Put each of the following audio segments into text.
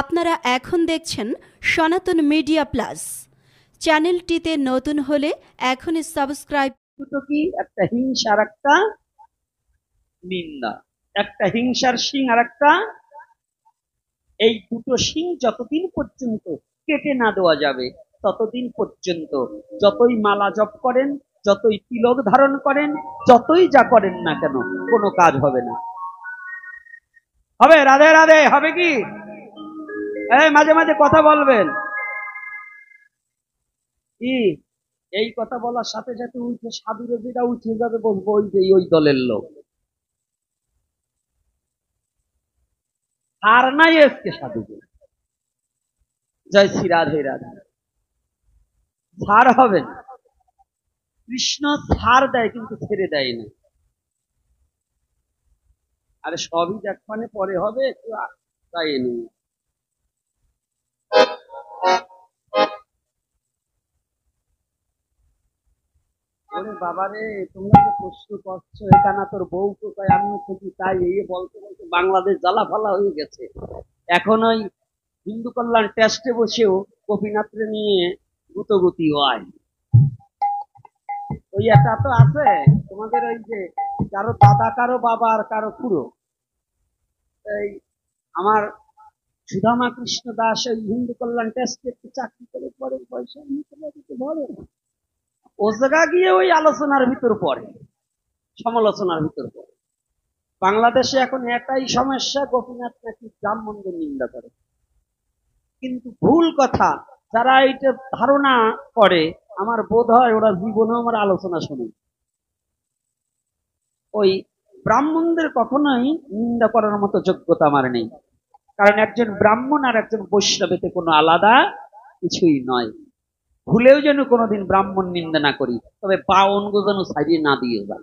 আপনারা এখন দেখছেন সনাতন মিডিয়া প্লাস। চ্যানেলটিতে নতুন হলে এখনই সাবস্ক্রাইব। দুটো কি, একটা হিংসা আর একটা নিন্দা, একটা হিংসার শিং আর একটা, এই দুটো শিং যতদিন পর্যন্ত কেটে না দেওয়া যাবে ততদিন পর্যন্ত যতই মালা জপ করেন, যতই তিলক ধারণ করেন, যতই যা করেন না কেন কোনো কাজ হবে না। হবে? রাধে রাধে হবে কি? মাঝে মাঝে কথা বলবেন কি? এই কথা বলার সাথে সাথে উঠে সাধুরে যেটা উঠে যাবে বলবো ওই যে ওই দলের লোক আর নাই আজকে সাধুকে। জয় শ্রী রাধে রাধে। ছাড় হবে না, কৃষ্ণ ছাড় দেয় কিন্তু ছেড়ে দেয় না। আরে সবই দেখবানে পরে হবে, একটু তাই নেই। বাবারে তোমরা যে প্রশ্ন করছো এটা না তোর বউ কোথায়, আমিও খুঁজি, তাই এই বলতে বলতে বাংলাদেশ জ্বালা ফালা হয়ে গেছে। এখন ওই হিন্দু কল্যাণ টেস্টে বসেও গোপীনাথরে নিয়ে গুতগুতি হয়। ওই একটা তো আছে তোমাদের, ওই যে কারো দাদা কারো বাবা আর কারো খুড়ো। এই আমার সুধামা কৃষ্ণ দাস ওই হিন্দু কল্যাণ টেস্টে একটু চাকরি করে পরে পয়সা নিতে বলে, ও জায়গা গিয়ে ওই আলোচনার ভিতর পড়ে, সমালোচনার ভিতর পড়ে। বাংলাদেশে এখন এটাই সমস্যা, গোপীনাথ নাকি ব্রাহ্মণদের নিন্দা করে, কিন্তু ভুল কথা। যারা এইটা ধারণা করে আমার বোধ হয় ওরা জীবনেও আমার আলোচনা শুনে। ওই ব্রাহ্মণদের কখনোই নিন্দা করার মতো যোগ্যতা আমার নেই, কারণ একজন ব্রাহ্মণ আর একজন বৈষ্ণবেতে কোনো আলাদা কিছুই নয়। ভুলেও যেন কোনোদিন ব্রাহ্মণ নিন্দা না করি, তবে পা অঙ্গ যেন ছাড়িয়ে না দিয়ে যান।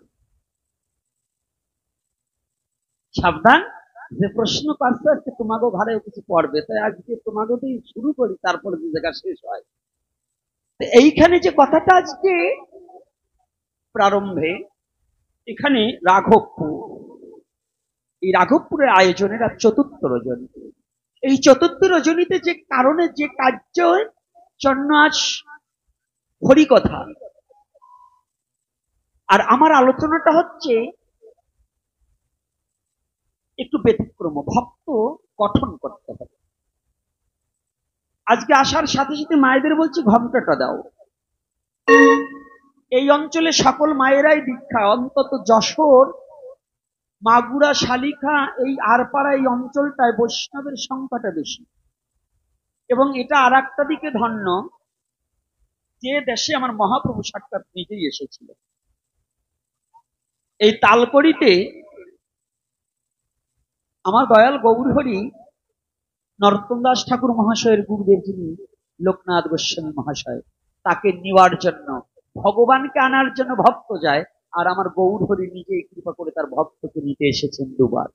সাবধান, যে প্রশ্ন করছে আজকে তোমাকে ঘরেও কিছু পড়বে, তাই আজকে তোমাকে দিয়ে শুরু করি, তারপরে যে জায়গা শেষ হয়। এইখানে যে কথাটা আজকে প্রারম্ভে, এখানে রাঘবপুর, এই রাঘবপুরের আয়োজনের আর চতুর্থ রজনী। এই চতুর্থ রজনীতে যে কারণে যে কার্য জন্য আজ হরিকথা, আর আমার আলোচনাটা হচ্ছে একটু ব্যতিক্রম, ভক্ত গঠন করতে হবে। আজকে আসার সাথে সাথে মায়েদের বলছি ঘণ্টাটা দাও। এই অঞ্চলে সকল মায়েরাই দীক্ষা, অন্তত যশোর, মাগুরা, শালিখা, এই আরপাড়া এই অঞ্চলটায় বৈষ্ণবের সংখ্যাটা বেশি। এবং এটা আর একটা দিকে ধন্য, যে দেশে আমার মহাপ্রভু সাক্ষাৎ নিজেই এসেছিল। এই তালকড়িতে আমার দয়াল গৌরহরি নরোত্তম দাস ঠাকুর মহাশয়ের গুরুদেব যিনি লোকনাথ গোস্বামী মহাশয়, তাকে নেওয়ার জন্য, ভগবানকে আনার জন্য ভক্ত যায়, আর আমার গৌরহরি নিজেই কৃপা করে তার ভক্তকে নিতে এসেছেন দুবার।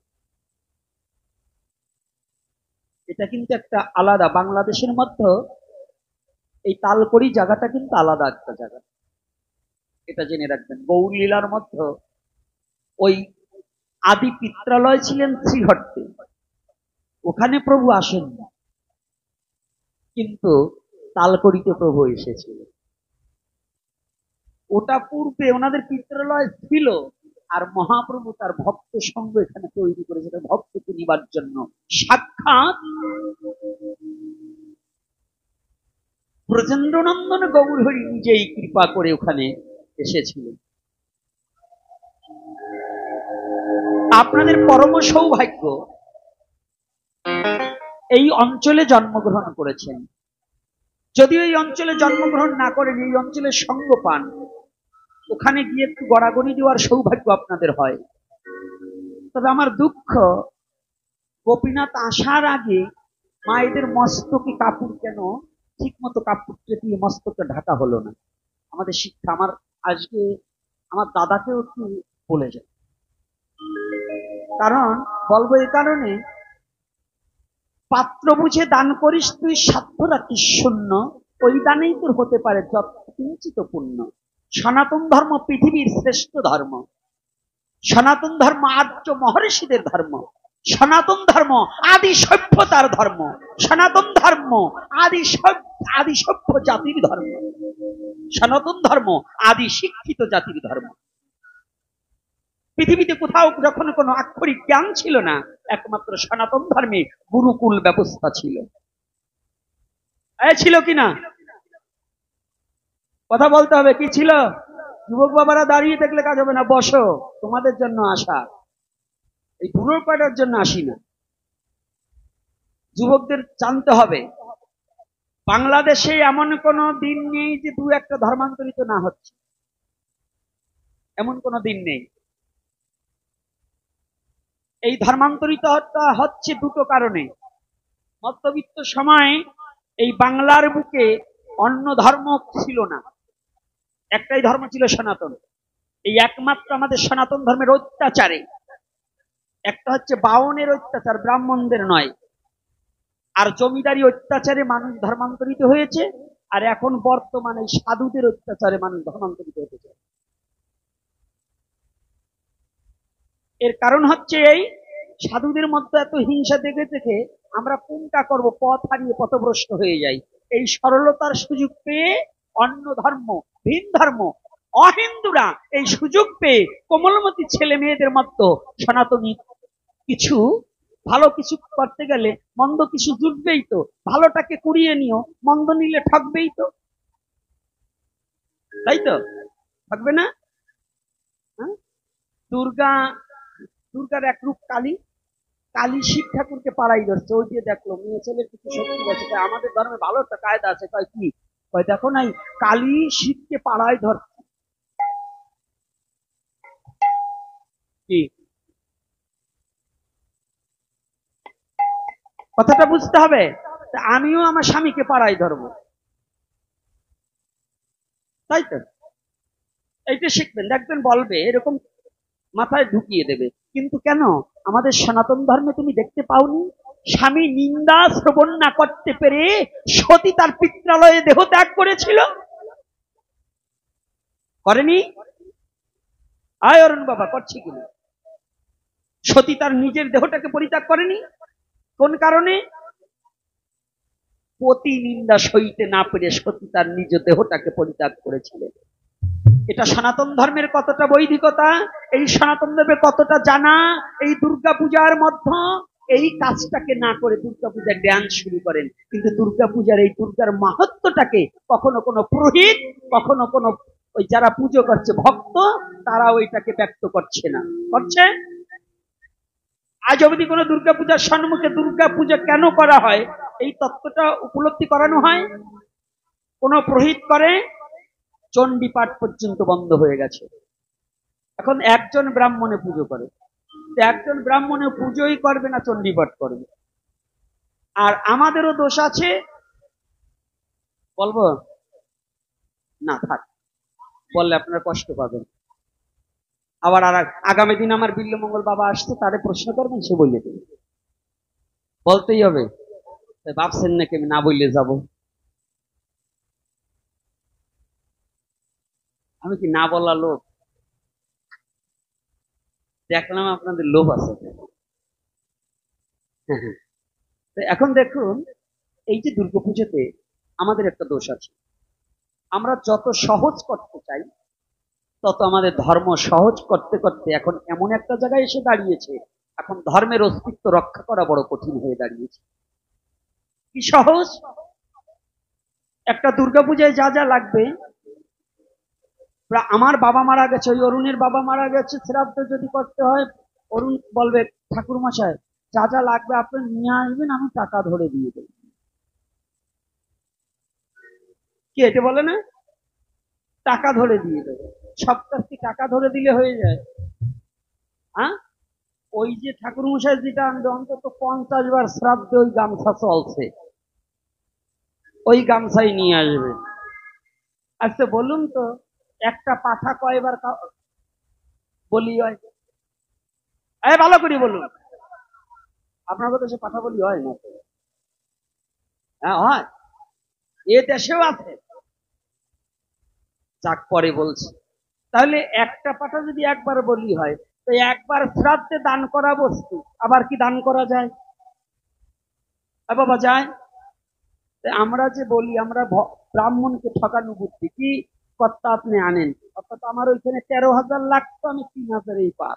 এটা কিন্তু একটা আলাদা, বাংলাদেশের মধ্যে এই তালকড়ি জায়গাটা কিন্তু আলাদা একটা জায়গা, এটা জেনে রাখবেন। গৌর লীলার মধ্যে ওই আদি পিত্রালয় ছিলেন শ্রীহট্টে, ওখানে প্রভু আসেন, কিন্তু তালকড়িতে প্রভু এসেছিল। ওটা পূর্বে ওনাদের পিত্রালয় ছিল, আর মহাপ্রভু তার ভক্ত সঙ্গ এখানে তৈরি করেছিল ভক্তকে নিবার জন্য। সাক্ষাৎ ব্রজেন্দ্রনন্দন গৌরহরি নিজেই কৃপা করে ওখানে এসেছিলেন। আপনাদের পরম সৌভাগ্য, এই অঞ্চলে জন্মগ্রহণ করেছেন। যদিও এই অঞ্চলে জন্মগ্রহণ না করেন, এই অঞ্চলে সঙ্গ পান, ওখানে গিয়ে একটু গড়াগড়ি দেওয়ার সৌভাগ্য আপনাদের হয়। তবে আমার দুঃখ, গোপীনাথ আসার আগে মায়েদের মস্তকে কাপড় কেন ঠিক মতো কাপড়টা দিয়ে মস্তকে ঢাকা হলো না। আমাদের শিক্ষা, আমার আজকে আমার দাদাকেও একটু বলে যায়, কারণ বলবো এই কারণে, পাত্র বুঝে দান করিস তুই, সাধ্য রাখিস শূন্য, ওই দানেই তোর হতে পারে যত কিঞ্চিত পুণ্য। সনাতন ধর্ম পৃথিবীর শ্রেষ্ঠ ধর্ম, সনাতন ধর্ম আর্য মহর্ষিদের ধর্ম। সনাতন ধর্ম আদি সভ্যতার ধর্ম, সনাতন ধর্ম আদি সভ্য জাতির ধর্ম, সনাতন ধর্ম আদি শিক্ষিত জাতির ধর্ম। পৃথিবীতে কোথাও যখন কোনো আক্ষরিক জ্ঞান ছিল না, একমাত্র সনাতন ধর্মে গুরুকুল ব্যবস্থা ছিল। ছিল কিনা? কথা বলতে হবে, কি ছিল? যুবক বাবারা দাঁড়িয়ে থাকলে কাজ হবে না, বসো, তোমাদের জন্য আসা, এই বুড়োর পাটার জন্য আসি না। যুবকদের জানতে হবে বাংলাদেশে এমন কোন দিন নেই যে দু একটা ধর্মান্তরিত না হচ্ছে, এমন কোন দিন নেই। এই ধর্মান্তরিতটা হচ্ছে দুটো কারণে। মধ্যবিত্ত সময় এই বাংলার বুকে অন্য ধর্ম ছিল না, একটাই ধর্ম ছিল সনাতন। এই একমাত্র আমাদের সনাতন ধর্মের অত্যাচারে, একটা হচ্ছে বাউনের অত্যাচার, ব্রাহ্মণদের নয়, আর জমিদারি অত্যাচারে মানুষ ধর্মান্তরিত হয়েছে, আর এখন বর্তমানে সাধুদের অত্যাচারে মানুষ ধর্মান্তরিত হতে চায়। এর কারণ হচ্ছে এই সাধুদের মধ্যে এত হিংসা দেখে দেখে আমরা কোনটা করব, পথ হারিয়ে পথভ্রষ্ট হয়ে যাই। এই সরলতার সুযোগ পেয়ে অন্য ধর্ম, ভিন ধর্ম, অহিন্দুরা এই সুযোগ পেয়ে কোমলমতি ছেলে মেয়েদের মতো সনাতনী কিছু ভালো কিছু করতে গেলে মন্দ কিছু জুটবেই তো, ভালোটাকে কুড়িয়ে নিও, মন্দ নিলে ঠকবেই তো, তাই তো? থাকবে না? দুর্গার এক রূপ কালী, কালী শিব ঠাকুরকে পাড়াই ধরছে। ওই দিয়ে দেখলো মেয়ে ছেলের কিছু শক্তি আছে, আমাদের ধর্মে ভালো একটা কায়দা আছে, কয় কি, কয় দেখো নাই কালী শিবকে পাড়ায় ধরছে। কি কথাটা বুঝতে হবে, আমিও আমার স্বামীকে পাড়ায় ধরবো, তাই তো? এইটা শিখবেন, দেখবেন বলবে, এরকম মাথায় ঢুকিয়ে দেবে। কিন্তু কেন আমাদের সনাতন ধর্মে তুমি দেখতে পাওনি স্বামী নিন্দা শ্রবণ না করতে পেরে সতী তার পিত্রালয়ে দেহ ত্যাগ করেছিল? করেনি? আয় অরুণ বাবা, করছি কিনা? সতী তার নিজের দেহটাকে পরিত্যাগ করেনি। কোন কারণে? পতি নিন্দা সইতে না পেরে সতী তার নিজ দেহটাকে পরিত্যাগ করেছিলেন। এটা সনাতন ধর্মের কতটা বৈদিকতা, এই সনাতন ধর্মের কতটা জানা। এই দুর্গা পূজার মধ্যে এই কাজটাকে না করে দুর্গা পূজার ড্যান্স শুরু করেন, কিন্তু দুর্গা পূজার এই দুর্গার মাহাত্ম্যটাকে কখনো কোনো পুরোহিত, কখনো কোনো ওই যারা পুজো করছে ভক্ত, তারা ওইটাকে ব্যক্ত করছে না, করছে। আজ অবধি কোনো দুর্গা পূজার সম্মুখে দুর্গা পূজা কেন করা হয় এই তত্ত্বটা উপলব্ধি করানো হয়? কোন পুরোহিত করে, চণ্ডীপাঠ পর্যন্ত বন্ধ হয়ে গেছে। এখন একজন ব্রাহ্মণে পুজো করে, একজন ব্রাহ্মণে পুজোই করবে না, চণ্ডীপাঠ করবে। আর আমাদেরও দোষ আছে, বলবো না, থাক, বললে আপনারা কষ্ট পাবেন। আবার আর আগামী দিন আমার বিল্লমঙ্গল বাবা আসছে, তারে প্রশ্ন করবেন, সে বললে দেবে, বলতেই হবে। ভাবছেন নাকি আমি না বললে যাব? আমি কি না বলা লোক? দেখলাম আপনাদের লোভ আছে। এখন দেখুন, এই যে দুর্গাপুজোতে আমাদের একটা দোষ আছে, আমরা যত সহজ করতে চাই তত আমাদের ধর্ম সহজ করতে করতে এখন এমন একটা জায়গায় এসে দাঁড়িয়েছে, এখন ধর্মের অস্তিত্ব রক্ষা করা বড় কঠিন হয়ে দাঁড়িয়েছে। কি সহজ? একটা দুর্গাপূজায় যা যা লাগবে, আমার বাবা মারা গেছে, ওই অরুণের বাবা মারা গেছে, শ্রাদ্ধ যদি করতে হয়, অরুণ বলবে ঠাকুর মশাই যা যা লাগবে আপনি নিয়ে আসবেন, আমি টাকা ধরে দিয়ে দেব। কি এটা বলে না, টাকা ধরে দিয়ে দেবে। সব কাজ কি টাকা ধরে দিলে হয়ে যায়? হ্যাঁ, ওই যে ঠাকুর মশাই যেটা আনবে, অন্তত 50 বার শ্রাদ্ধে ওই গামছা চলছে, ওই গামছাই নিয়ে আসবে। আচ্ছা বলুন তো, একটা পাঠা কয়বার বলি হয়? ভালো করে বলুন, আপনার কথা সে পাঠা বলি হয় না? হ্যাঁ হয়, এ দেশেও আছে। যাক, পরে বলছি। তাহলে একটা পাঠা যদি একবার বলি হয়, তো একবার শ্রাদ্ধে দান করা বস্তু আবার কি দান করা যায়? বাবা যায়। আমরা যে বলি আমরা ব্রাহ্মণকে ঠকানো বুদ্ধি কি কর্তা আপনি আনেন, অর্থাৎ আমার ওইখানে 13,000 লাগতো, আমি 3,000 পার।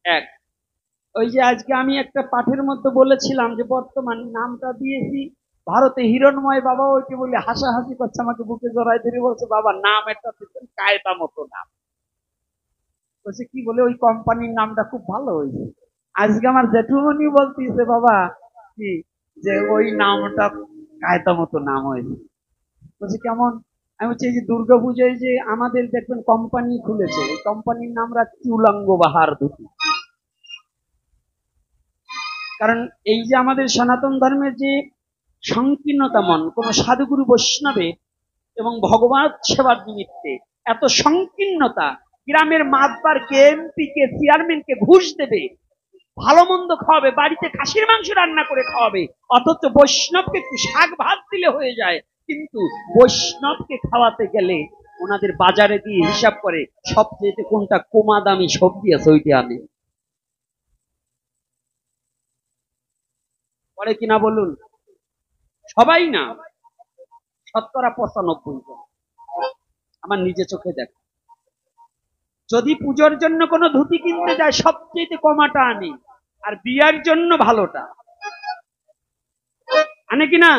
এক, ওই যে আজকে আমি একটা পাঠের মধ্যে বলেছিলাম যে বর্তমান নামটা দিয়েছি ভারতে হিরণময় বাবা, ওইকে বলে হাসাহাসি করছে, আমাকে বুকে জড়াই ধরে বলছে বাবা নাম একটা দিচ্ছেন কায়দা মতো নাম। বলছে কি বলে ওই কোম্পানির নামটা খুব ভালো হয়েছে। আজকে আমার জেঠুমনি বলতেছে বাবা কি যে ওই নামটা কায়দা মতো নাম হয়েছে। বলছে কেমন? আমি বলছি এই যে দুর্গাপূজায় যে আমাদের দেখবেন কোম্পানি খুলেছে, এই কোম্পানির নাম রাখছি উলঙ্গ বাহার দুটি। কারণ এই যে আমাদের সনাতন ধর্মের যে সংকীর্ণতা মন, কোন সাধুগুরু বৈষ্ণবে এবং ভগবান সেবার নিমিত্তে এত সংকীর্ণতা, গ্রামের মাতবার কে, এমপি কে, চেয়ারম্যান কে ঘুষ দেবে, ভালো মন্দ খাওয়াবে, বাড়িতে খাসির মাংস রান্না করে খাওয়াবে, অথচ বৈষ্ণবকে একটু শাক ভাত দিলে হয়ে যায়। কিন্তু বৈষ্ণবকে খাওয়াতে গেলে ওনাদের বাজারে দিয়ে হিসাব করে সবচেয়ে কোনটা কমা দামি সবজি আছে ওইটা আনে। পরে কিনা বলুন? সবাই না, শতকরা 95 আমার নিজে চোখে দেখা। যদি পুজোর জন্য কোনো ধুতি কিনতে যায় সবচেয়ে কমাটা আনে, আর বিয়ার জন্য ভালোটা আনে কিনা।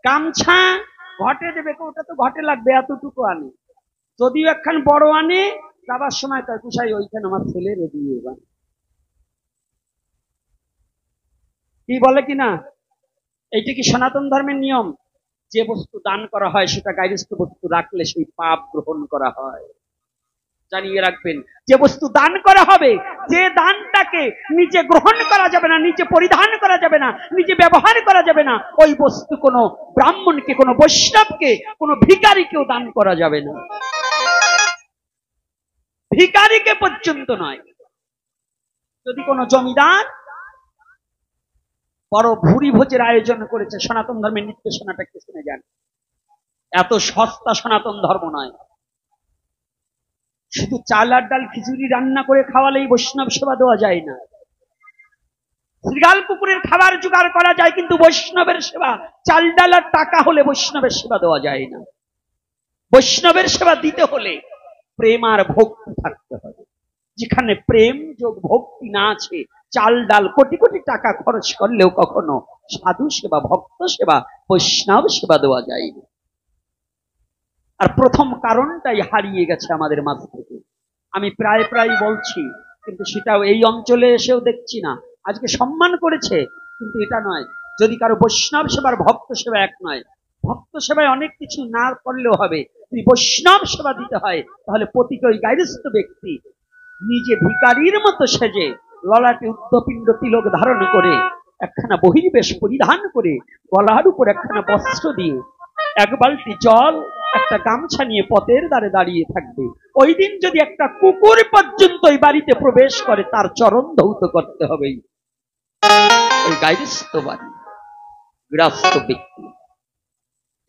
গামছা ঘটে দেবে, ওটা তো ঘটে লাগবে এতটুকু আনে, যদিও একখান বড় আনে, যাবার সময় তার কুসাই ওইখানে আমার ছেলে রেডি হয়ে কি বলে কিনা। এইটা কি সনাতন ধর্মের নিয়ম? যে বস্তু দান করা হয় সেটা গার্হস্থ্য বস্তু রাখলে সেই পাপ গ্রহণ করা হয়। জানিয়ে রাখবেন, যে বস্তু দান করা হবে, যে দানটাকে নিজে গ্রহণ করা যাবে না, নিজে পরিধান করা যাবে না, নিজে ব্যবহার করা যাবে না, ওই বস্তু কোনো ব্রাহ্মণকে, কোনো বৈষ্ণবকে, কোনো ভিখারিকেও দান করা যাবে না। ভিখারিকে পর্যন্ত নয়। যদি কোনো জমিদার বড় ভুরি ভোজের আয়োজন করেছে, সনাতন ধর্মের নির্দেশনাটা কি শুনে যান। এত সস্তা সনাতন ধর্ম নয়। শুধু চাল আর ডাল খিচুড়ি রান্না করে খাওয়ালেই বৈষ্ণব সেবা দেওয়া যায় না। শ্রীগাল পুকুরের খাবার জোগাড় করা যায়, কিন্তু বৈষ্ণবের সেবা চাল ডাল আর টাকা হলে বৈষ্ণবের সেবা দেওয়া যায় না। বৈষ্ণবের সেবা দিতে হলে প্রেম আর ভক্তি থাকতে হবে। যেখানে প্রেম যোগ ভক্তি না আছে, চাল ডাল কোটি কোটি টাকা খরচ করলেও কখনো সাধু সেবা, ভক্ত সেবা, বৈষ্ণব সেবা দেওয়া যায় না। আর প্রথম কারণটাই হারিয়ে গেছে আমাদের মাঝ থেকে। আমি প্রায় প্রায় বলছি, কিন্তু সেটাও এই অঞ্চলে এসেও দেখছি না। আজকে সম্মান করেছে, কিন্তু এটা নয়। যদি কারো বৈষ্ণব সেবার ভক্ত সেবা এক নয়, ভক্ত সেবায় অনেক কিছু না করলেও হবে, যদি বৈষ্ণব সেবা দিতে হয় তাহলে প্রতিটি ওই গার্হস্থ্য ব্যক্তি নিজে ভিখারির মতো সেজে, ললাটে উদ্ধপিণ্ড তিলক ধারণ করে, একখানা বহির্বেশ পরিধান করে, গলার উপর একখানা বস্ত্র দিয়ে, এক বালতি জল, একটা গামছা নিয়ে পথের দ্বারে দাঁড়িয়ে থাকবে। ওই দিন যদি একটা কুকুর পর্যন্ত এই বাড়িতে প্রবেশ করে, তার চরণ ধৌত করতে হবে। ওই গার্হস্থ্য বাড়ি গৃহস্থ ব্যক্তি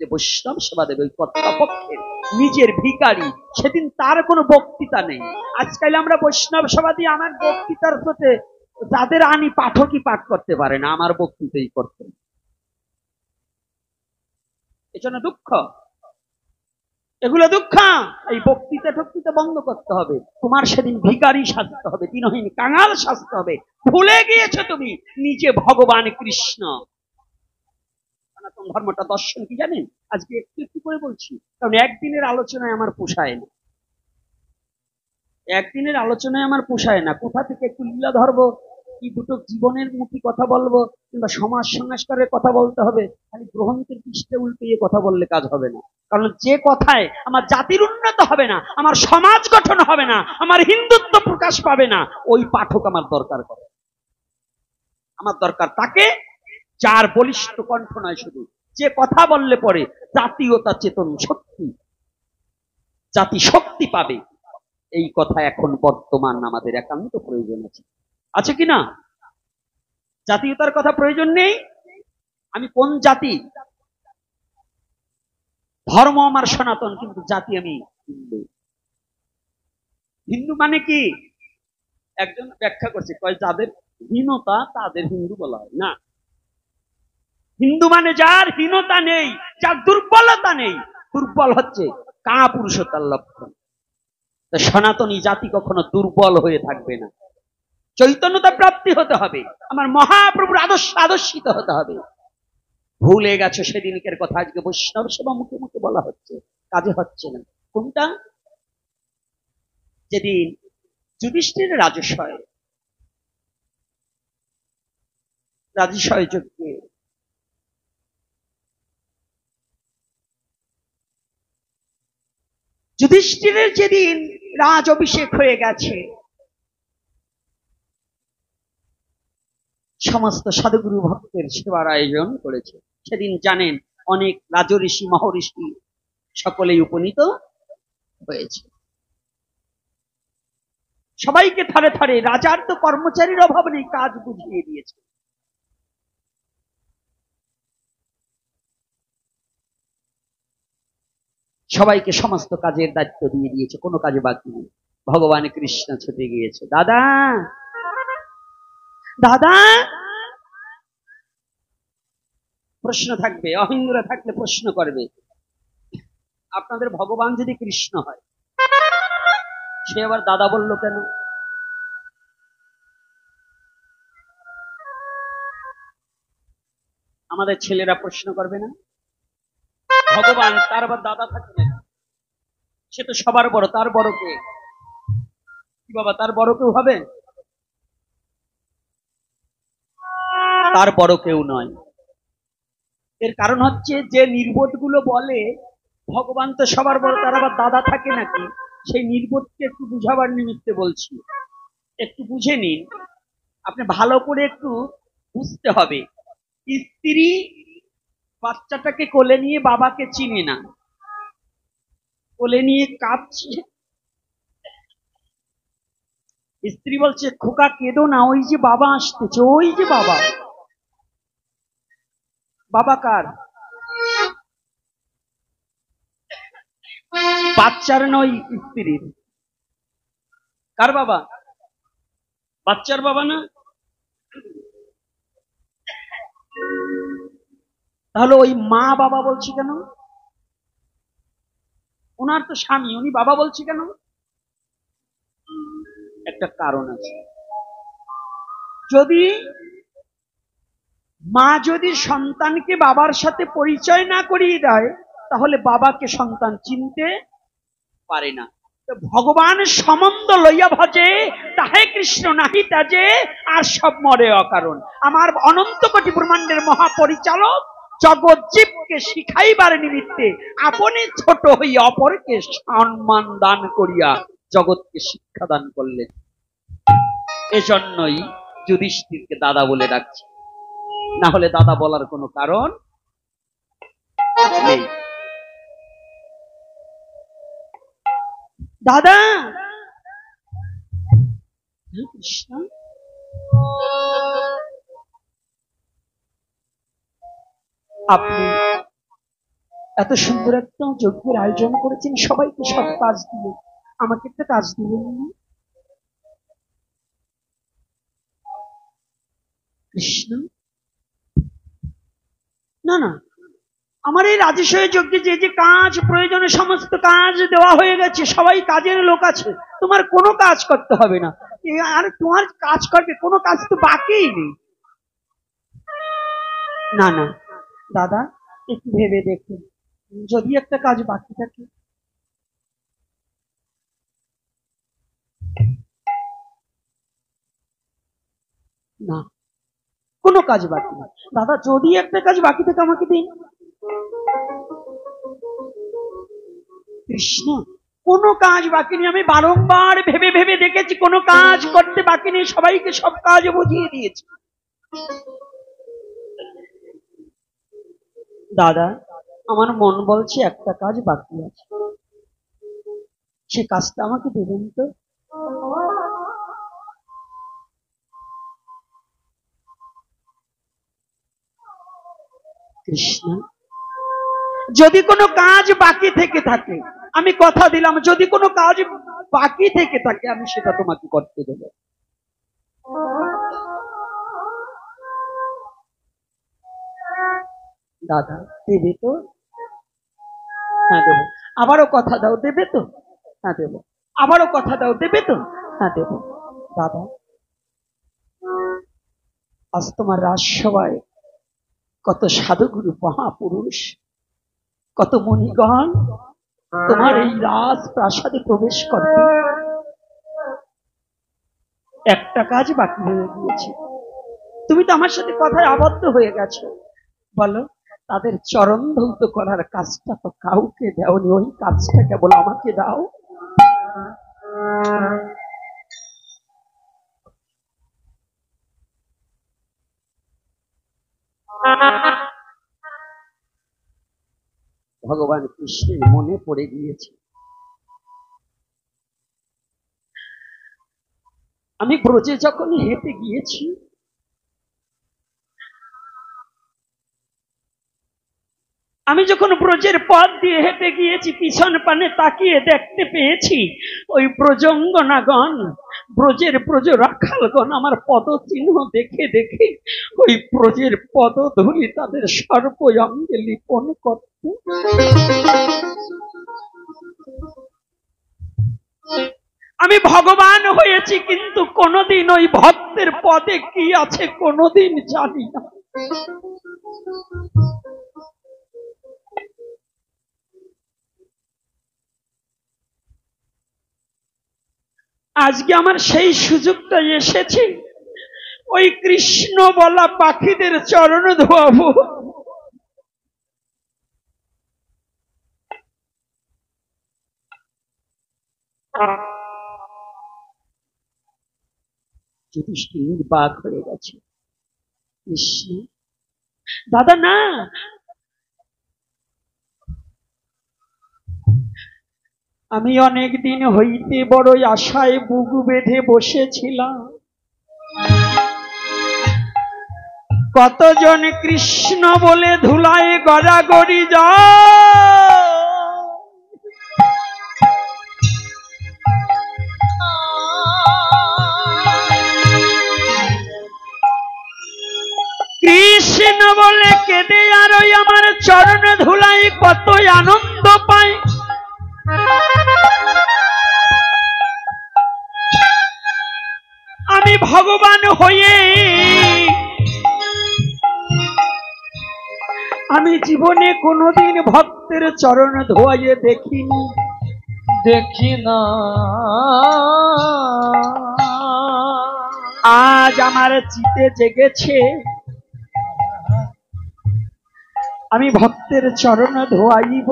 যে বৈষ্ণব সেবা দেবে, ওই কর্তাপক্ষের নিজের ভিখারি, সেদিন তার কোনো বক্তৃতা নেই। আজকাল আমরা বৈষ্ণব সেবা দিয়ে আমার বক্তৃতার সাথে যাদের আনি পাঠকই পাঠ করতে পারে না, আমার বক্তৃতাই করতে। এজন্য দুঃখ, এগুলো দুঃখ। এই বক্তৃতা টক্তৃতা বন্ধ করতে হবে। তোমার সেদিন ভিখারি সাজতে হবে, দিনহীন কাঙাল সাজতে হবে। ভুলে গিয়েছো তুমি নিজে ভগবান কৃষ্ণ। সনাতন ধর্মটা দর্শন কি জানেন? আজকে একটু একটু করে বলছি, কারণ একদিনের আলোচনায় আমার পোষায় না। একদিনের আলোচনায় আমার পোষায় না। কোথা থেকে একটু লীলা ধরবো, কি দুটো জীবনের মুখী কথা বলবো, কিংবা সমাজ সংস্কারের কথা বলতে হবে, খালি গ্রন্থের পৃষ্ঠে উল্টিয়ে কথা বললে কাজ হবে না। কারণ যে কথায় আমার জাতির উন্নত হবে না, আমার সমাজ গঠন হবে না, আমার হিন্দুত্ব প্রকাশ পাবে না, ওই পাঠক আমার দরকার করে। আমার দরকার তাকে যার বলিষ্ঠ কণ্ঠ নয়, শুধু যে কথা বললে পরে জাতীয়তা চেতন শক্তি, জাতি শক্তি পাবে। এই কথা এখন বর্তমান আমাদের একান্ত প্রয়োজন আছে। আছে কিনা? জাতীয়তার কথা প্রয়োজন নেই? আমি কোন জাতি? ধর্ম আমার সনাতন, কিন্তু জাতি আমি হিন্দু। হিন্দু মানে কি? একজন ব্যাখ্যা করছে, কয় যাদের হীনতা তাদের হিন্দু বলা হয় না। হিন্দু মানে যার হীনতা নেই, যার দুর্বলতা নেই। দুর্বল হচ্ছে কাপুরুষতার লক্ষণ। সনাতনী জাতি কখনো দুর্বল হয়ে থাকবে না। চৈতন্যতা প্রাপ্তি হতে হবে, আমার মহাপ্রভুর আদর্শিত হতে হবে। ভুলে গেছে সেদিনকের কথা, আজকে বৈষ্ণব সেবা মুখে মুখে বলা হচ্ছে, কাজে হচ্ছে না। কোনটা? যেদিন যুধিষ্ঠির রাজসয় যজ্ঞে যুধিষ্ঠিরের যেদিন রাজ অভিষেক হয়ে গেছে, সমস্ত সাধুগুরু ভক্তের সেবার আয়োজন করেছে। সেদিন জানেন অনেক রাজঋষি মহর্ষি সকলেই উপনীত হয়েছে। সবাইকে থারে থারে, রাজার তো কর্মচারীর অভাব নেই, কাজ বুঝিয়ে দিয়েছে। সবাইকে সমস্ত কাজের দায়িত্ব দিয়ে দিয়েছে, কোনো কাজে বাকি নেই। ভগবান কৃষ্ণ ছুটে গিয়েছে, দাদা দাদা। প্রশ্ন থাকবে, অহিন্দুরা থাকলে প্রশ্ন করবে, আপনাদের ভগবান যদি কৃষ্ণ হয়, সে আবার দাদা বলল কেন? আমাদের ছেলেরা প্রশ্ন করবে না, ভগবান তার আবার দাদা থাকে না? সে তো সবার বড়, তার বড় কে? কি বাবা, তার বড় কেউ হবে? তার বড় কেউ নয়। এর কারণ হচ্ছে, যে নির্বোধ গুলো বলে ভগবান তো সবার বড়, তার আবার দাদা থাকে নাকি, সেই নির্বোধকে একটু বুঝাবার নিমিত্তে বলছি। একটু বুঝে নিন, আপনি ভালো করে একটু বুঝতে হবে। স্ত্রী বাচ্চাটাকে কোলে নিয়ে বাবাকে চিনে না, কোলে নিয়ে কাঁদছে। স্ত্রী বলছে, খোকা কেঁদো না, ওই যে বাবা আসতেছে, ওই যে বাবা। বাবা কার? বাচ্চার নয়, স্ত্রীর। কার বাবা? বাচ্চার বাবা না? তাহলে ওই মা বাবা বলছি কেন? ওনার তো স্বামী, উনি বাবা বলছি কেন? একটা কারণ আছে। যদি মা যদি সন্তানকে বাবার সাথে পরিচয় না করিয়ে দেয়, তাহলে বাবাকে সন্তান চিনতে পারে না। ভগবান সম্বন্ধ লইয়া ভজে, তাহে কৃষ্ণ নাহি তাজে, আর সব মরে অকারণ। আমার অনন্ত কোটি ব্রহ্মাণ্ডের মহাপরিচালক জগৎ জীবকে শিখাইবার নিমিত্তে আপনি ছোট হইয়া অপরকে সম্মান দান করিয়া জগৎকে শিক্ষা দান করলেন। এজন্যই যুধিষ্ঠিরকে দাদা বলে ডাকছে, না হলে দাদা বলার কোনো কারণ নেই। দাদা কৃষ্ণ, আপনি এত সুন্দর একটা যজ্ঞের আয়োজন করেছেন, সবাইকে সব কাজ দিলেন, আমাকে একটা কাজ দিলেন না? কৃষ্ণ, না না, আমার এই রাজসূয় যজ্ঞে যে যে কাজ প্রয়োজনে সমস্ত কাজ দেওয়া হয়ে গেছে, সবাই কাজের লোক আছে, তোমার কোনো কাজ করতে হবে না। আর তোমার কাজ করবে, কোনো কাজ তো বাকিই নেই। না না দাদা, একটু ভেবে দেখুন, যদি একটা কাজ বাকি থাকে। না, কোনো কাজ বাকি না। দাদা, যদি একটা কাজ বাকি থাকে আমাকে দিন। কৃষ্ণ, কোনো কাজ বাকি নেই, আমি বারংবার ভেবে ভেবে দেখেছি, কোনো কাজ করতে বাকি নেই, সবাইকে সব কাজ বুঝিয়ে দিয়েছি। দাদা, আমার মন বলছে একটা কাজ বাকি আছে, সে কাজটা আমাকে দেবেন তো? কৃষ্ণ, যদি কোনো কাজ বাকি থেকে থাকে, আমি কথা দিলাম, যদি কোনো কাজ বাকি থেকে থাকে আমি সেটা তোমাকে করতে দেব। দাদা দেবে তো? হ্যাঁ দেবো। আবারও কথা দাও, দেবে তো? হ্যাঁ দেবো। আবারও কথা দাও, দেবে তো? হ্যাঁ দেবো। দাদা আজ তোমার রাজসভায় কত সাধুগুরু মহাপুরুষ, কত মুনিগণ তোমার এই রাজ প্রাসাদে প্রবেশ করবে, একটা কাজ বাকি হয়ে গিয়েছে। তুমি তো আমার সাথে কথায় আবদ্ধ হয়ে গেছো, বলো তাদের চরণ ধৌত করার কাজটা তো কাউকে দেওনি, ওই কাজটা কেবল আমাকে দাও। ভগবান কৃষ্ণের মনে পড়ে গিয়েছে, আমি ব্রজে যখন হেঁটে গিয়েছি, আমি যখন ব্রজের পথ দিয়ে হেঁটে গিয়েছি, পিছন পানে তাকিয়ে দেখতে পেয়েছি ওই ব্রজঙ্গনাগণ, ব্রজ রাখালগণ আমার পদচিহ্ন দেখে দেখে ওই ব্রজের পদধূলি তাদের সর্বঙ্গে লিপন করত। আমি ভগবান হয়েছি, কিন্তু কোনোদিন ওই ভক্তের পদে কি আছে কোনোদিন জানি না। আজকে আমার সেই সুযোগটা এসেছে, ওই কৃষ্ণ বলা পাখিদের চরণ ধোয়াবো। যুধিষ্ঠির বাঘ হয়ে গেছে, কৃষ্ণ দাদা না, আমি অনেক দিন হইতে বড়ই আশায় বুক বেঁধে বসেছিলাম, কতজন কৃষ্ণ বলে ধুলায় গড়াগড়ি যায়, কৃষ্ণ বলে কেঁদে আর ওই আমার চরণ ধুলায় কত আনন্দ পায়। আমি ভগবান হয়ে আমি জীবনে কোনোদিন ভক্তের চরণ ধোয়াইয়ে দেখিনি, দেখি না। আজ আমার চিতে জেগেছে, আমি ভক্তের চরণ ধোয়াইব।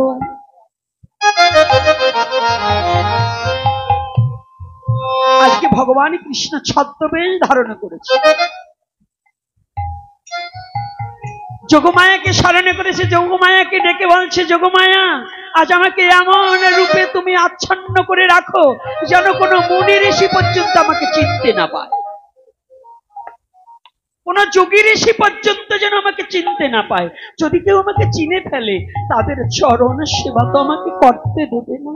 আজকে ভগবান কৃষ্ণ ছদ্মবেশ ধারণ করেছে, যোগমায়াকে স্মরণে করেছে, যোগমায়াকে ডেকে বলছে, যোগমায়া আজ আমাকে এমন রূপে তুমি আচ্ছন্ন করে রাখো যেন কোনো মুনি ঋষি পর্যন্ত আমাকে চিনতে না পায়, কোন যোগী ঋষি পর্যন্ত যেন আমাকে চিনতে না পায়। যদি কেউ আমাকে চিনে ফেলে তাদের চরণ সেবা তো আমাকে করতে দেবে না।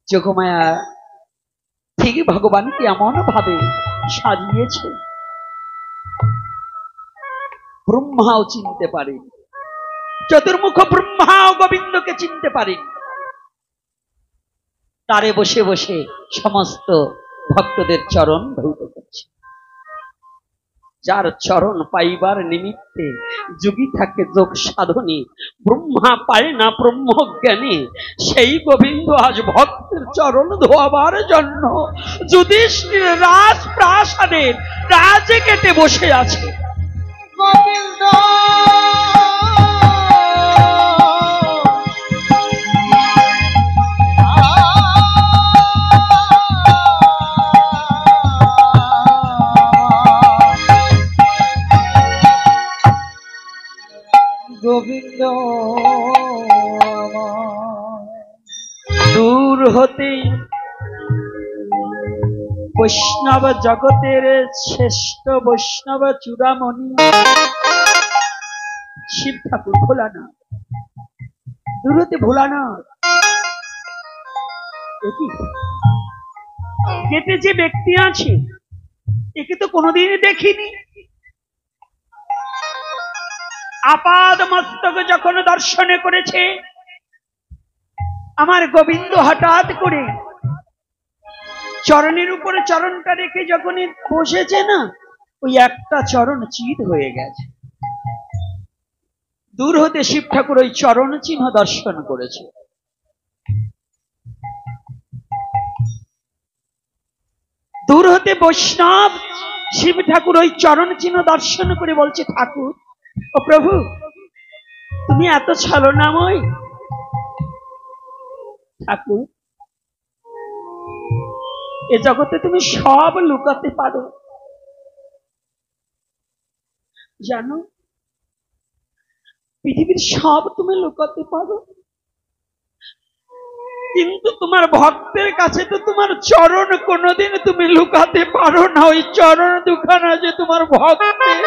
যোগমায়া ঠিক ভগবানকে এমন ভাবে সাজিয়েছে ব্রহ্মাও চিনতে পারেন, চতুর্মুখ ব্রহ্মাও গোবিন্দকে চিনতে পারেন। তারে বসে বসে সমস্ত ভক্তদের চরণ ধৌত করছে। যার চরণ পাইবার নিমিত্তে যোগী থাকে যোগ সাধনে, ব্রহ্মা পায় না ব্রহ্ম জ্ঞানে, সেই গোবিন্দ আজ ভক্তের চরণ ধোয়াবার জন্য যুধিষ্ঠির রাজ প্রাসাদের রাজে কেটে বসে আছে। গোবিন্দ গোবিন্দ দূর হতে বৈষ্ণব জগতের শ্রেষ্ঠ বৈষ্ণব চূড়ামণি শিব ঠাকুর ভোলানাথ, দূর হতে ভোলানাথ। গেটে যে ব্যক্তি আছে একে তো কোনোদিনই দেখিনি। আপাদ মস্তক যখন দর্শন করেছে আমার গোবিন্দ হঠাৎ করে চরণের উপরে চরণটা রেখে যখন বসেছে না, ওই একটা চরণ চিত হয়ে গেছে। দূর হতে শিব ঠাকুর ওই চরণ চিহ্ন দর্শন করেছে। দূর হতে বৈষ্ণব শিব ঠাকুর ওই চরণ চিহ্ন দর্শন করে বলছে, ঠাকুর ও প্রভু, তুমি এত ছলনাময়। ঠাকুর, এ জগতে তুমি সব লুকাতে পারো, জানো, পৃথিবীর সব তুমি লুকাতে পারো, কিন্তু তোমার ভক্তের কাছে তো তোমার চরণ কোনোদিন তুমি লুকাতে পারো না। ওই চরণ দুখানা যে তোমার ভক্তের,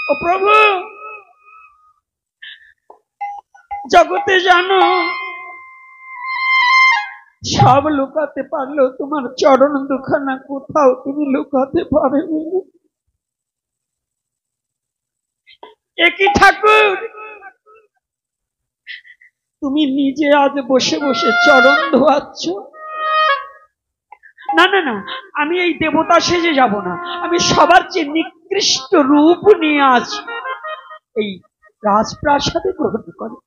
ও প্রভু, জগতে জানো সব লুকাতে পারলেও তোমার চরণ দুখানা কোথাও তুমি লুকাতে পারবে না। একই ঠাকুর, তুমি নিজে আজ বসে বসে চরণ ধোয়াচ্ছ। না না না, আমি এই দেবতা সেজে যাব না, আমি সবার চেয়ে নিকৃষ্ট রূপ নিয়ে আছি, এই রাজপ্রাসাদে গ্রহণ করে।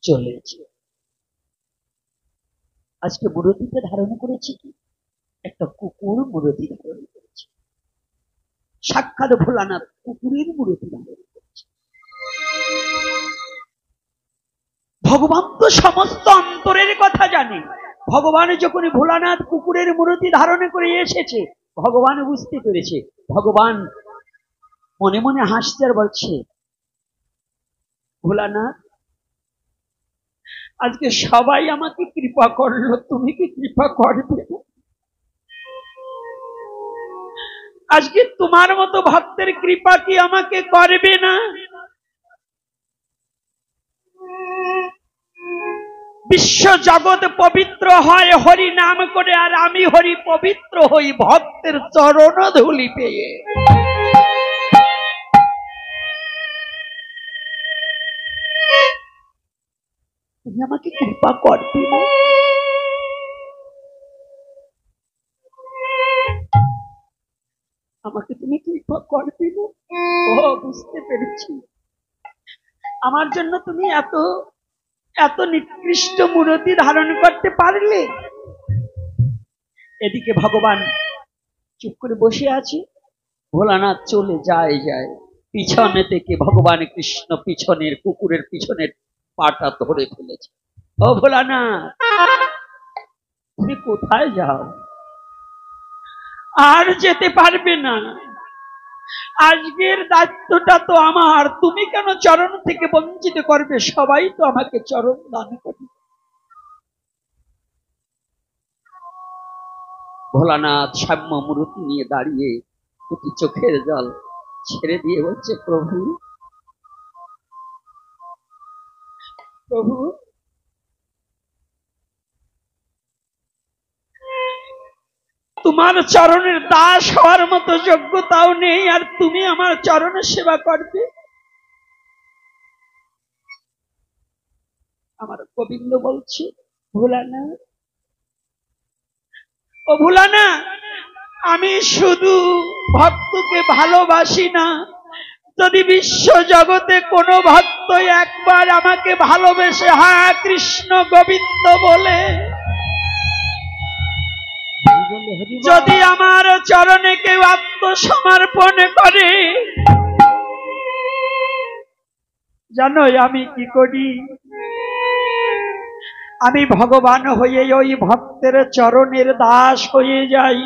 চলেছে আজকে মূর্তিতে ধারণ করেছি কি, একটা কুকুর মূর্তি ধারণ করেছে। সাক্ষাৎ ভোলানাথ কুকুরের মূর্তি ধারণ করেছে। ভগবান তো সমস্ত অন্তরের কথা জানে। ভগবান যখন ভোলানাথ কুকুরের মূর্তি ধারণ করে এসেছে, ভগবান বুঝতে পেরেছে। ভগবান মনে মনে হাসছে আর বলছে, ভোলানাথ, আজকে সবাই আমাকে কৃপা করলো, তুমি কি কৃপা করবে? আজকে তোমার মতো ভক্তের কৃপা কি আমাকে করবে না? বিশ্ব জগৎ পবিত্র হয় হরি নাম করে, আর আমি হরি পবিত্র হই ভক্তের চরণ ধুলি পেয়ে। তুমি আমাকে কৃপা করবে না? আমাকে তুমি কৃপা করবে না? ও, বুঝতে পেরেছি, আমার জন্য তুমি এত এত নিকৃষ্ট মূর্তি ধারণ করতে পারলে। এদিকে ভগবান চুপ করে বসে আছে, ভোলানাথ চলে যায়। পিছনে থেকে ভগবান কৃষ্ণ পিছনের কুকুরের পিছনের পাটা ধরে ফেলেছে। ও ভোলানাথ, তুমি কোথায় যাও? আর যেতে পারবে না, আজকের দায়িত্বটা তো আমার, তুমি কেন চরণ থেকে বঞ্চিত করবে? সবাই তো আমাকে চরণ দান করে। ভোলানাথ সাম্য মূর্তি নিয়ে দাঁড়িয়ে দুটি চোখের জল ছেড়ে দিয়ে বলছে, প্রভু, প্রভু, তোমার চরণের দাস হওয়ার মতো যোগ্যতাও নেই, আর তুমি আমার চরণের সেবা করবে? আমার গোবিন্দ বলছে, ভোলানাথ, ও ভোলানাথ, আমি শুধু ভক্তকে ভালোবাসি না, যদি বিশ্ব জগতে কোনো ভক্ত একবার আমাকে ভালোবেসে হ্যাঁ কৃষ্ণ গোবিন্দ বলে, যদি আমার চরণে কেউ আত্মসমর্পণ করে, জানো আমি কি করি? আমি ভগবান হয়ে ওই ভক্তের চরণের দাস হয়ে যাই।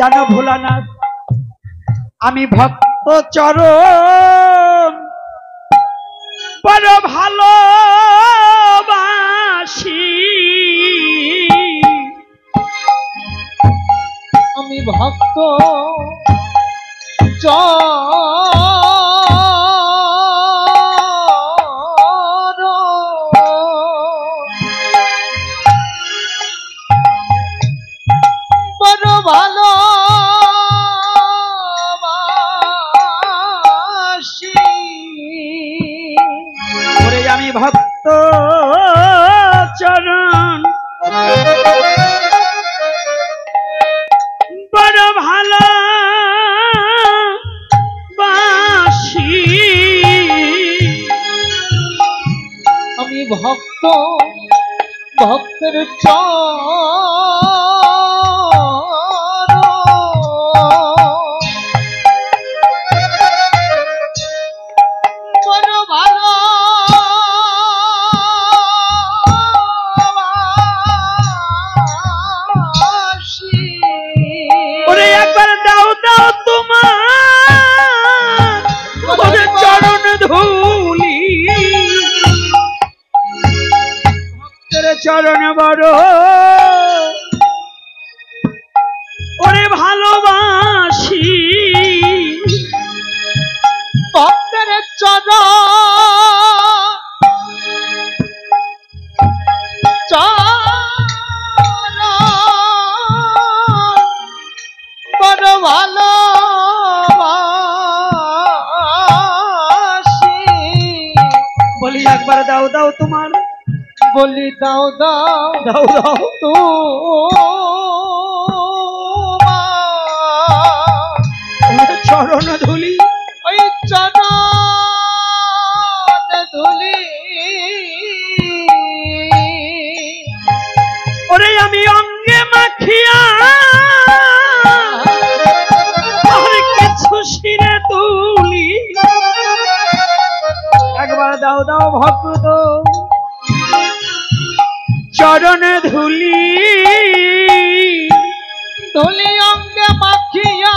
জানো ভোলানাথ, আমি ভক্ত চরণ বড় ভালোবাসি। আমি ভক্ত বড় ভালোবাসি। ওরে আমি ভক্ত চরণ বড় ভালোবাসি। আমি ভক্তের বড় ভালোবাসি। ওরে একবার দাও দাও তোমার ওরে চরণ ধুলি, ভক্তের চরণ বড় ওরে ভালোবাসি। ভক্তের বড় ভালোবাসি। বলি একবার দাও দাও তোমার, বলি দাও দাও দাও দাও তোমার চরণ ধুলি, ওই চরণ ধুলি। ওরে আমি অঙ্গে মাখিয়া আর কিছু শিরে তুলি, একবার দাও দাও ভক্ত চরণ ধুলি। ধুলি অঙ্গে মাখিয়া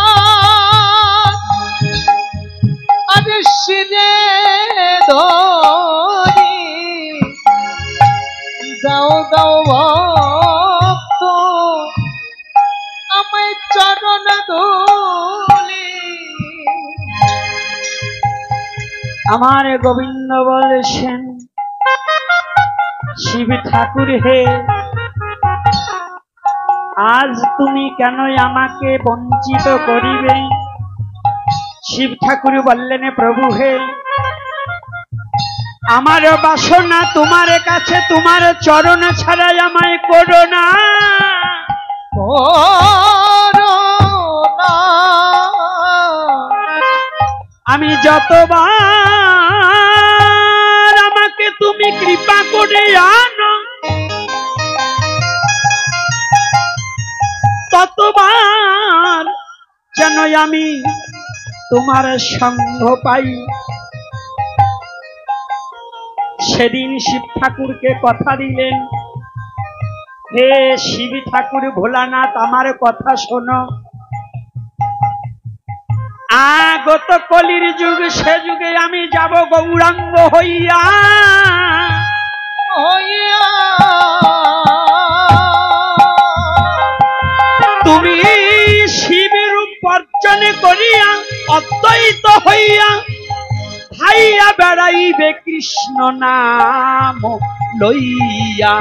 আর শিরে ধরি, দাও দাও ভক্ত আমায় চরণ ধুলি। আমার গোবিন্দ বলছেন, শিব ঠাকুর হে, আজ তুমি কেন আমাকে বঞ্চিত করিবে? শিব ঠাকুর বললেন, প্রভু হে, আমার বাসনা তোমার কাছে, তোমার চরণ ছাড়া আমায় করো না। আমি যতবার আমাকে তুমি কৃপা করে আনো, ততবার যেন আমি তোমার সঙ্গ পাই। সেদিন শিব ঠাকুরকে কথা দিলেন, হে শিব ঠাকুর ভোলানাথ, আমার কথা শোনো, আগত কলির যুগ, সে যুগে আমি যাব গৌরাঙ্গ হইয়া। তুমি শিব রূপ বর্জন করিয়া অদ্বৈত হইয়া ভাইয়া বেড়াইবে কৃষ্ণ নাম লইয়া।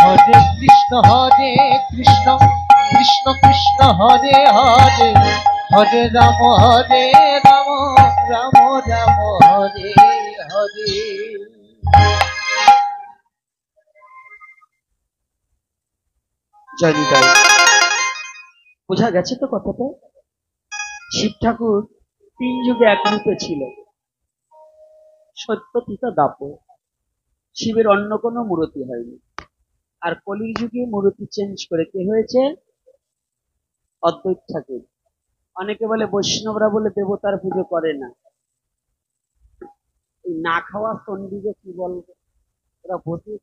হরে কৃষ্ণ কৃষ্ণ কৃষ্ণ হরে হরে, হরে রাম রাম রাম হরে হরে। জয় নিতাই। বোঝা গেছে তো কথাটা? শিব ঠাকুর তিন যুগে এক রূপে ছিল, সত্য পিতা দাপর। শিবের অন্য কোনো মূর্তি হয়নি। আর কলির যুগে মূর্তি চেঞ্জ করে কে হয়েছে? অদ্বৈত ঠাকুর। অনেকে বলে বৈষ্ণবরা বলে দেবতার পুজো করে না। এই না খাওয়া চণ্ডীকে কি বলবো, ওরা বোঝে।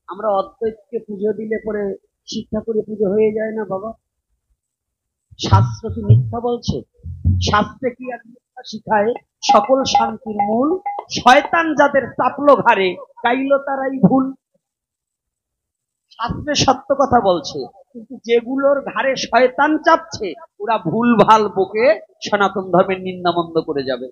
আমরা অদ্বৈতকে পুজো দিলে পরে শিক্ষা করে পুজো হয়ে যায় না বাবা? শাস্ত্র কি মিথ্যা বলছে? শাস্ত্রে কি আর মিথ্যা শিখায়? সকল শান্তির মূল শয়তান যাদের চাপলো ঘাড়ে, গাইল তারাই ভুল। শাস্ত্রে সত্য কথা বলছে, কিন্তু যেগুলোর ঘাড়ে শয়তান চাপছে ওরা ভুল ভাল বকে সনাতন ধর্মের নিন্দামন্দ করে যাবে।